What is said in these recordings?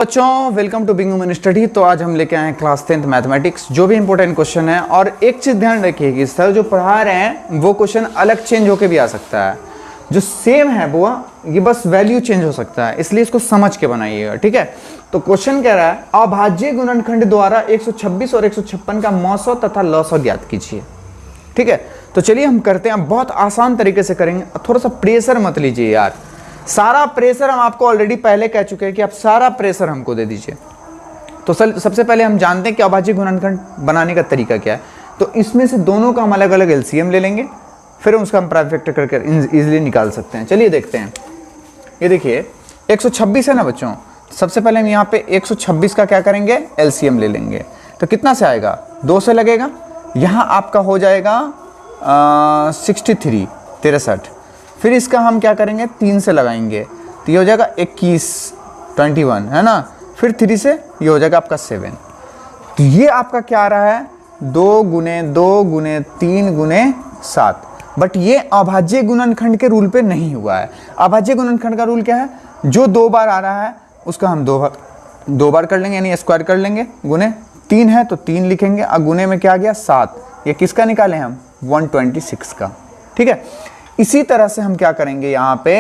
बच्चों welcome to being women study. तो आज हम लेके आए हैं क्लास 10th मैथमेटिक्स, जो भी इंपॉर्टेंट क्वेश्चन है। और एक चीज ध्यान रखिए कि सर जो पढ़ा रहे हैं वो क्वेश्चन अलग चेंज होके भी आ सकता है। जो सेम है वो ये बस वैल्यू चेंज हो सकता है, इसलिए इसको समझ के बनाइएगा, ठीक है। तो क्वेश्चन कह रहा है अभाज्य गुणनखंड द्वारा 126 और 156 का मौसो तथा लसो ज्ञात कीजिए, ठीक है। तो चलिए हम करते हैं, बहुत आसान तरीके से करेंगे। थोड़ा सा प्रेशर मत लीजिए यार, सारा प्रेशर हम आपको ऑलरेडी पहले कह चुके हैं कि आप सारा प्रेशर हमको दे दीजिए। तो सबसे पहले हम जानते हैं कि अभाज्य गुणनखंड बनाने का तरीका क्या है। तो इसमें से दोनों का हम अलग अलग एलसीएम ले लेंगे, फिर उसका हम प्राइम फैक्टर करके इजीली निकाल सकते हैं। चलिए देखते हैं। ये देखिए 126 है ना बच्चों, सबसे पहले हम यहाँ पे 126 का क्या करेंगे, एलसीएम ले लेंगे। तो कितना से आएगा, 2 से लगेगा, यहाँ आपका हो जाएगा 63। फिर इसका हम क्या करेंगे, 3 से लगाएंगे तो ये हो जाएगा 21 है ना। फिर 3 से ये हो जाएगा आपका 7। तो ये आपका क्या आ रहा है, 2 गुने 2 गुने 3 गुने 7। बट ये अभाज्य गुणनखंड के रूल पे नहीं हुआ है। अभाज्य गुणनखंड का रूल क्या है, जो 2 बार आ रहा है उसका हम 2 बार कर लेंगे, यानी स्क्वायर कर लेंगे। गुने 3 है तो 3 लिखेंगे, और गुने में क्या आ गया 7। ये किसका निकाले हम, 126 का, ठीक है। इसी तरह से हम क्या करेंगे, यहाँ पे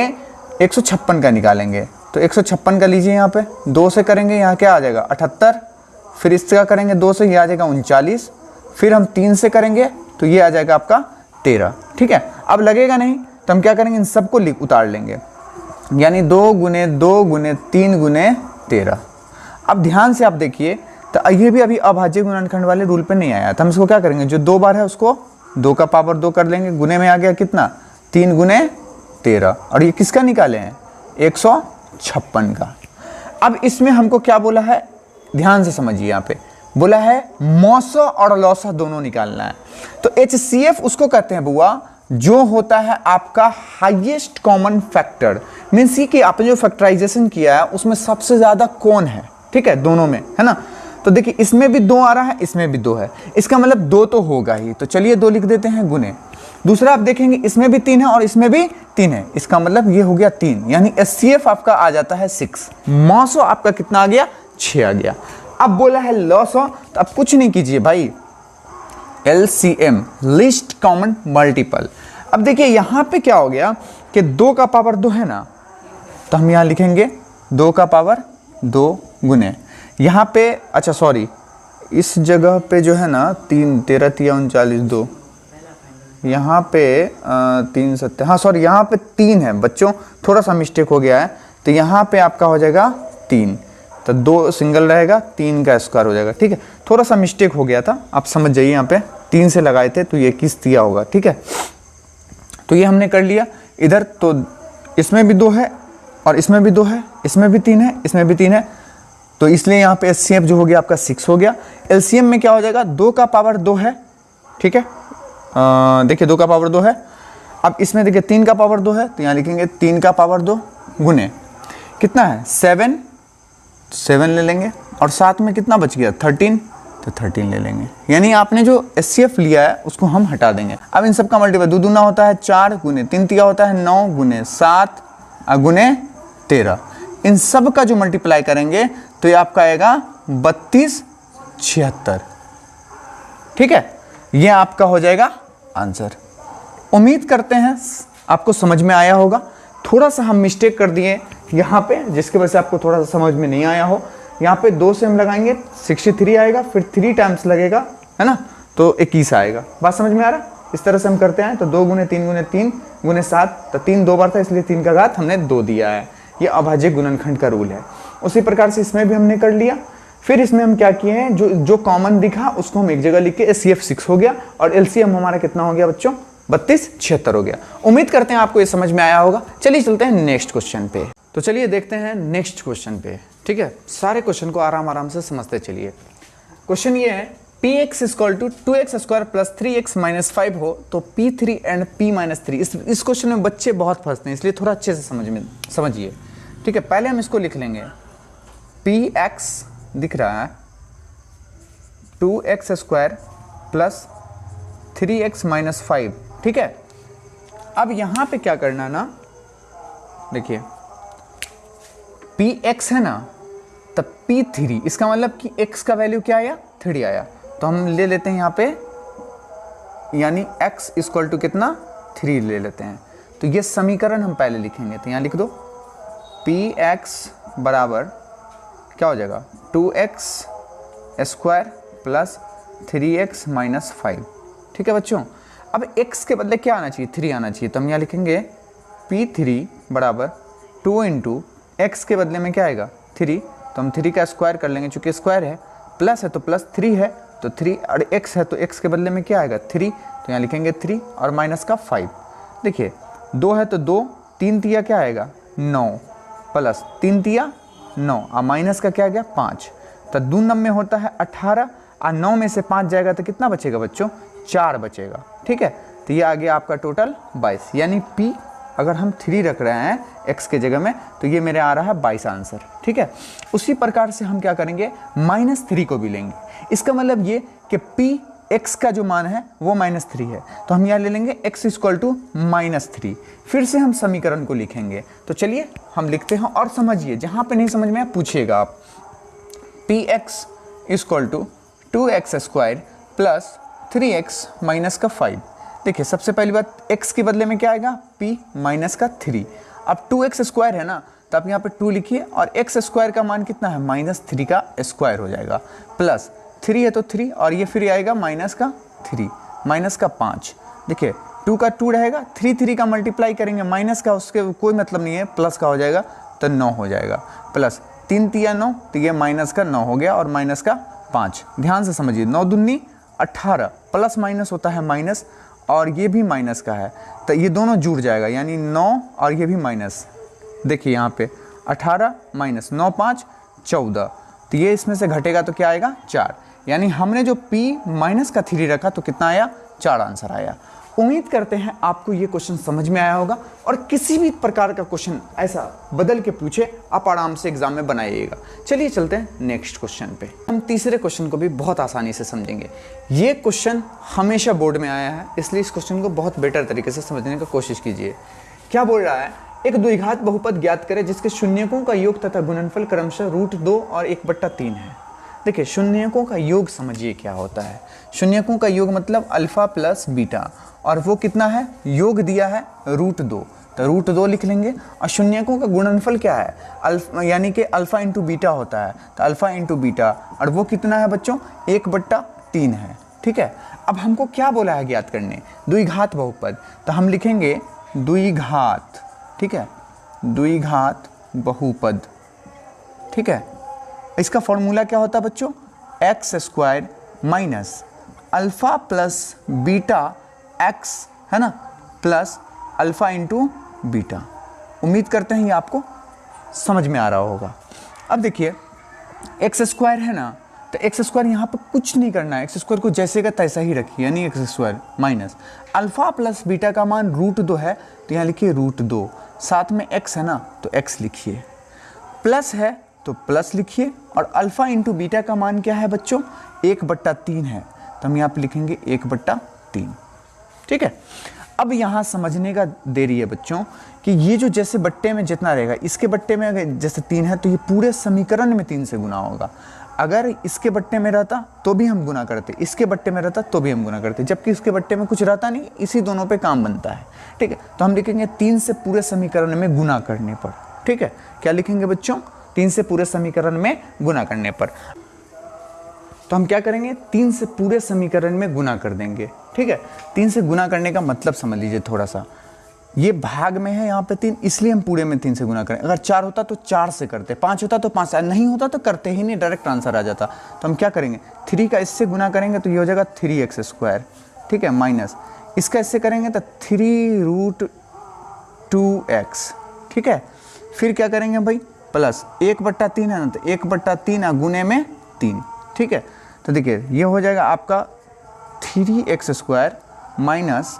156 का निकालेंगे। तो 156 का लीजिए, यहाँ पे 2 से करेंगे, यहाँ क्या आ जाएगा 78। फिर इसका करेंगे 2 से, ये आ जाएगा 39। फिर हम 3 से करेंगे तो ये आ जाएगा आपका 13, ठीक है। अब लगेगा नहीं तो हम क्या करेंगे, इन सबको उतार लेंगे, यानी 2 गुने 2 गुने 3 गुने 13। अब ध्यान से आप देखिए, तो ये भी अभी अभाज्य गुणनखंड वाले रूल पे नहीं आया। तो हम इसको क्या करेंगे, जो 2 बार है उसको 2 का पावर 2 कर लेंगे। गुने में आ गया कितना, 3 गुने 13। और ये किसका निकाले हैं, 156 का। अब इसमें हमको क्या बोला है, ध्यान से समझिए, यहाँ पे बोला है मौसो और लौसा दोनों निकालना है। तो HCF उसको कहते हैं बुआ, जो होता है आपका हाईएस्ट कॉमन फैक्टर। मीन्स कि आपने जो फैक्टराइजेशन किया है उसमें सबसे ज्यादा कौन है, ठीक है, दोनों में, है ना। तो देखिए इसमें भी 2 आ रहा है, इसमें भी 2 है, इसका मतलब 2 तो होगा ही। तो चलिए 2 लिख देते हैं गुने। दूसरा आप देखेंगे इसमें भी 3 है और इसमें भी 3 है, इसका मतलब ये हो गया 3, यानी HCF आपका आ जाता है 6। मौसो आपका कितना आ गया, 6 आ गया। अब बोला है लॉसो, तो अब कुछ नहीं कीजिए भाई, LCM लीस्ट कॉमन मल्टीपल। अब देखिए यहाँ पे क्या हो गया कि 2 का पावर 2 है ना, तो हम यहाँ लिखेंगे 2 का पावर 2 गुने यहाँ पे, अच्छा सॉरी, इस जगह पे जो है ना 3 13 39 2, यहाँ पे 3 7, हाँ सॉरी, यहाँ पे 3 है बच्चों, थोड़ा सा मिस्टेक हो गया है। तो यहाँ पे आपका हो जाएगा 3, तो 2 सिंगल रहेगा, 3 का स्क्वायर हो जाएगा, ठीक है। थोड़ा सा मिस्टेक हो गया था, आप समझ जाइए। यहाँ पे 3 से लगाए थे तो ये 21 दिया होगा, ठीक है। तो ये हमने कर लिया इधर। तो इसमें भी 2 है और इसमें भी 2 है, इसमें भी 3 है, इसमें भी 3 है। तो इसलिए यहाँ पे HCF जो हो गया आपका 6 हो गया। LCM में क्या हो जाएगा, 2 का पावर 2 है, ठीक है। देखिए 2 का पावर 2 है। अब इसमें देखिए 3 का पावर 2 है, तो यहाँ लिखेंगे 3 का पावर 2 गुने कितना है 7 ले लेंगे, और साथ में कितना बच गया 13, तो 13 ले लेंगे। यानी आपने जो HCF लिया है उसको हम हटा देंगे। अब इन सब का मल्टीपल 2 दूना होता है 4 गुने 3 तिया होता है 9 गुने 7 गुने 13। इन सब का जो मल्टीप्लाई करेंगे तो ये आपका आएगा 32 76, ठीक है। ये आपका हो जाएगा आंसर। उम्मीद करते हैं आपको समझ में आया होगा। थोड़ा सा हम मिस्टेक कर दिए यहाँ पे, जिसकी वजह से आपको थोड़ा सा समझ में नहीं आया हो। यहाँ पे 2 से हम लगाएंगे 63 आएगा, फिर 3 टाइम्स लगेगा, है ना, तो 21 आएगा। बात समझ में आ रहा है, इस तरह से हम करते हैं। तो 2 गुने 3 गुने 3 गुने 7, तो 3 2 बार था, इसलिए 3 का घात हमने 2 दिया है। ये अभाज्य गुणनखंड का रूल है। उसी प्रकार से इसमें भी हमने कर लिया। फिर इसमें हम क्या किए हैं, जो कॉमन दिखा उसको हम एक जगह लिख के HCF 6 हो गया, और LCM हमारा कितना हो गया बच्चों, 32 76 हो गया। उम्मीद करते हैं आपको ये समझ में आया होगा। चलिए चलते हैं नेक्स्ट क्वेश्चन पे। तो चलिए देखते हैं नेक्स्ट क्वेश्चन पे, ठीक है। सारे क्वेश्चन को आराम से समझते चलिए। क्वेश्चन ये है, px = 2x² + 3x - 5 हो तो p3 एंड p - 3। इस क्वेश्चन में बच्चे बहुत फंसते हैं, इसलिए थोड़ा अच्छे से समझिए, ठीक है। पहले हम इसको लिख लेंगे, px दिख रहा है 2x² + 3x - 5, ठीक है। अब यहाँ पे क्या करना ना, देखिए px है ना, तब P3, इसका मतलब कि x का वैल्यू क्या आया, 3 आया। तो हम ले लेते हैं यहाँ पे, यानी x इक्वल टू कितना, 3 ले लेते हैं। तो ये समीकरण हम पहले लिखेंगे, तो यहाँ लिख दो px बराबर क्या हो जाएगा, 2x square plus 3x minus 5। ठीक है बच्चों, अब x के बदले क्या आना चाहिए, 3 आना चाहिए। तो हम यहाँ लिखेंगे p3 बराबर 2 इंटू एक्स के बदले में क्या आएगा, 3। तो हम 3 का स्क्वायर कर लेंगे, चूँकि स्क्वायर है, प्लस है तो प्लस 3 है तो 3, और x है तो x के बदले में क्या आएगा, 3। तो यहाँ लिखेंगे 3 और माइनस का 5। देखिए 2 है तो 2, 3 तिया क्या आएगा, 9, प्लस 3 तिया 9, और माइनस का क्या आ गया, 5। तो 2 9 में होता है 18, और 9 में से 5 जाएगा तो कितना बचेगा बच्चों, 4 बचेगा। ठीक है, तो ये आ गया आपका टोटल 22, यानी p अगर हम 3 रख रहे हैं x के जगह में, तो ये मेरे आ रहा है 22 आंसर। ठीक है, उसी प्रकार से हम क्या करेंगे, -3 को भी लेंगे। इसका मतलब ये कि p x का जो मान है वो -3 है, तो हम यहाँ ले लेंगे x इक्वल टू -3। फिर से हम समीकरण को लिखेंगे, तो चलिए हम लिखते हैं और समझिए, जहाँ पे नहीं समझ में आए पूछिएगा आप। px equal to 2x square plus 3x minus का 5। देखिए सबसे पहली बात, x के बदले में क्या आएगा, p माइनस का 3। अब 2x स्क्वायर है ना, तो आप यहाँ पे 2 लिखिए, और x स्क्वायर का मान कितना है, -3 का स्क्वायर हो जाएगा, प्लस 3 है तो 3, और ये फिर आएगा माइनस का 3, माइनस का 5। देखिए 2 का 2 रहेगा, 3 का मल्टीप्लाई करेंगे, माइनस का उसके कोई मतलब नहीं है, प्लस का हो जाएगा तो 9 हो जाएगा, प्लस 3 तिया 9, तो ये माइनस का 9 हो गया, और माइनस का 5। ध्यान से समझिए, 9 दूनी 18, प्लस माइनस होता है माइनस, और ये भी माइनस का है, तो ये दोनों जुड़ जाएगा, यानी 9 और ये भी माइनस। देखिए यहाँ पे 18 माइनस 9 5 14, तो ये इसमें से घटेगा तो क्या आएगा, 4। यानी हमने जो p माइनस का 3 रखा तो कितना आया, 4 आंसर आया। उम्मीद करते हैं आपको ये क्वेश्चन समझ में आया होगा, और किसी भी प्रकार का क्वेश्चन ऐसा बदल के पूछे आप आराम से एग्जाम में बनाइएगा। चलिए चलते हैं नेक्स्ट क्वेश्चन पे। हम तीसरे क्वेश्चन को भी बहुत आसानी से समझेंगे। ये क्वेश्चन हमेशा बोर्ड में आया है, इसलिए इस क्वेश्चन को बहुत बेटर तरीके से समझने की कोशिश कीजिए। क्या बोल रहा है, एक द्विघात बहुपद ज्ञात करें जिसके शून्यकों का योग तथा गुणनफल क्रमशः √2 और 1/3 है। देखिए शून्यकों का योग समझिए क्या होता है। शून्यकों का योग मतलब अल्फा प्लस बीटा, और वो कितना है, योग दिया है √2, तो √2 लिख लेंगे। और शून्यकों का गुणनफल क्या है, अल्फा, यानी कि अल्फा इंटू बीटा होता है, तो अल्फा इंटू बीटा, और वो कितना है बच्चों, 1/3 है। ठीक है, अब हमको क्या बोला है ज्ञात करने, द्विघात बहुपद, तो हम लिखेंगे द्विघात। ठीक है, द्विघात बहुपद। ठीक है, इसका फॉर्मूला क्या होता है बच्चों, x square minus alpha plus beta x, है ना, प्लस अल्फा इंटू बीटा। उम्मीद करते हैं ये आपको समझ में आ रहा होगा। अब देखिए एक्स स्क्वायर है ना, तो एक्स स्क्वायर यहाँ पर कुछ नहीं करना है, एक्स स्क्वायर को जैसे का तैसा ही रखिए, यानी x square minus alpha plus beta का मान √2 है, तो यहाँ लिखिए √2, साथ में एक्स है ना तो एक्स लिखिए, प्लस है तो प्लस लिखिए, और अल्फा इंटू बीटा का मान क्या है बच्चों, 1/3 है, तो हम यहाँ पे लिखेंगे 1/3। ठीक है, अब यहाँ समझने का देरी है बच्चों कि ये जो जैसे बट्टे में जितना रहेगा, इसके बट्टे में अगर जैसे 3 है तो ये पूरे समीकरण में 3 से गुना होगा। अगर इसके बट्टे में रहता तो भी हम गुना करते, इसके बट्टे में रहता तो भी हम गुना करते, जबकि इसके बट्टे में कुछ रहता नहीं, इसी दोनों पे काम बनता है। ठीक है, तो हम लिखेंगे 3 से पूरे समीकरण में गुना करने पर। ठीक है, क्या लिखेंगे बच्चों, 3 से पूरे समीकरण में गुना करने पर। तो हम क्या करेंगे, 3 से पूरे समीकरण में गुना कर देंगे। ठीक है, 3 से गुना करने का मतलब समझ लीजिए थोड़ा सा, ये भाग में है यहाँ पे 3, इसलिए हम पूरे में 3 से गुना करें। अगर 4 होता तो 4 से करते, 5 होता तो 5 से, नहीं होता तो करते ही नहीं, डायरेक्ट आंसर आ जाता। तो हम क्या करेंगे, 3 का इससे गुना करेंगे तो ये हो जाएगा 3x स्क्वायर। ठीक है, माइनस इसका इससे करेंगे तो 3√2x। ठीक है, फिर क्या करेंगे भाई, प्लस 1/3 है ना, तो 1/3 गुने में 3। ठीक है, तो देखिए ये हो जाएगा आपका 3x स्क्वायर माइनस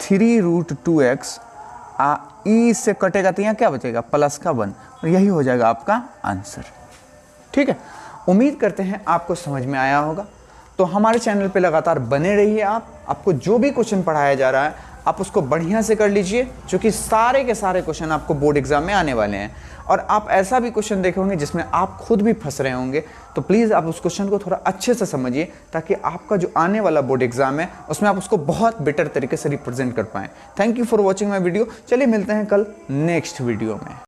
3√2x, ई से कटेगा तो यहाँ क्या बचेगा, प्लस का 1, और यही हो जाएगा आपका आंसर। ठीक है, उम्मीद करते हैं आपको समझ में आया होगा। तो हमारे चैनल पे लगातार बने रहिए। आपको जो भी क्वेश्चन पढ़ाया जा रहा है आप उसको बढ़िया से कर लीजिए, क्योंकि सारे के सारे क्वेश्चन आपको बोर्ड एग्जाम में आने वाले हैं। और आप ऐसा भी क्वेश्चन देखे होंगे जिसमें आप खुद भी फंस रहे होंगे, तो प्लीज़ आप उस क्वेश्चन को थोड़ा अच्छे से समझिए, ताकि आपका जो आने वाला बोर्ड एग्जाम है उसमें आप उसको बहुत बेटर तरीके से रिप्रेजेंट कर पाएँ। Thank you for watching my video. चलिए मिलते हैं कल नेक्स्ट वीडियो में।